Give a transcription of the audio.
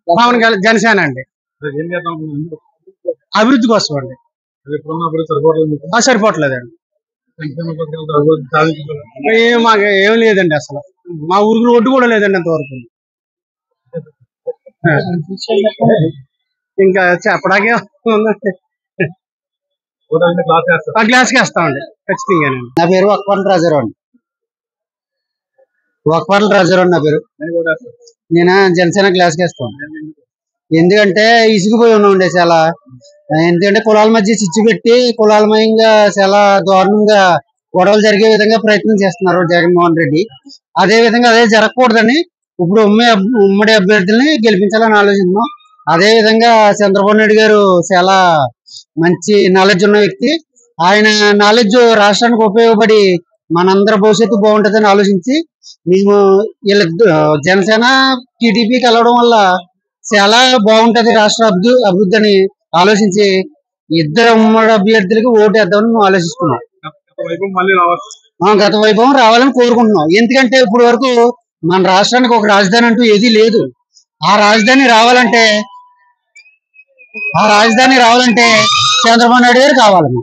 పవన్ కళ్యాణ్ జనసేన అండి. అభివృద్ధి కోసం అండి. సరిపోవట్లేదండి. మాకు ఏం లేదండి, అసలు మా ఊరికి రోడ్డు కూడా లేదండి అంతవరకు. ఇంకా చెప్పడానికి గ్లాస్కి వేస్తామండి ఖచ్చితంగా. నా పేరు వక్పాల రాజారావు అండి. వక్పాల రాజారావు నా పేరు. నేను జనసేన గ్లాస్కి వేస్తాను. ఎందుకంటే ఇసుకుపోయి ఉన్నాండి చాలా. ఎందుకంటే కులాల మధ్య చిచ్చు పెట్టి కులాలమయంగా చాలా దారుణంగా గొడవలు జరిగే విధంగా ప్రయత్నం చేస్తున్నారు జగన్మోహన్ రెడ్డి. అదే విధంగా అదే జరగకూడదని ఇప్పుడు ఉమ్మడి అభ్యర్థుల్ని గెలిపించాలని ఆలోచిస్తున్నాం. అదే విధంగా చంద్రబాబు నాయుడు గారు చాలా మంచి నాలెడ్జ్ ఉన్న వ్యక్తి. ఆయన నాలెడ్జ్ రాష్ట్రానికి ఉపయోగపడి మనందరి భవిష్యత్తు బాగుంటుందని ఆలోచించి మేము వీళ్ళ జనసేన టీడీపీ కలవడం వల్ల చాలా బాగుంటది రాష్ట్ర అభివృద్ధి అని ఆలోచించి ఇద్దరు ఉమ్మడి అభ్యర్థులకి ఓటు వేద్దామని మేము ఆలోచిస్తున్నాం. గత వైభవం రావాలని కోరుకుంటున్నాం. ఎందుకంటే ఇప్పుడు వరకు మన రాష్ట్రానికి ఒక రాజధాని అంటూ ఏదీ లేదు. ఆ రాజధాని రావాలంటే చంద్రబాబు నాయుడు గారు కావాలన్నా.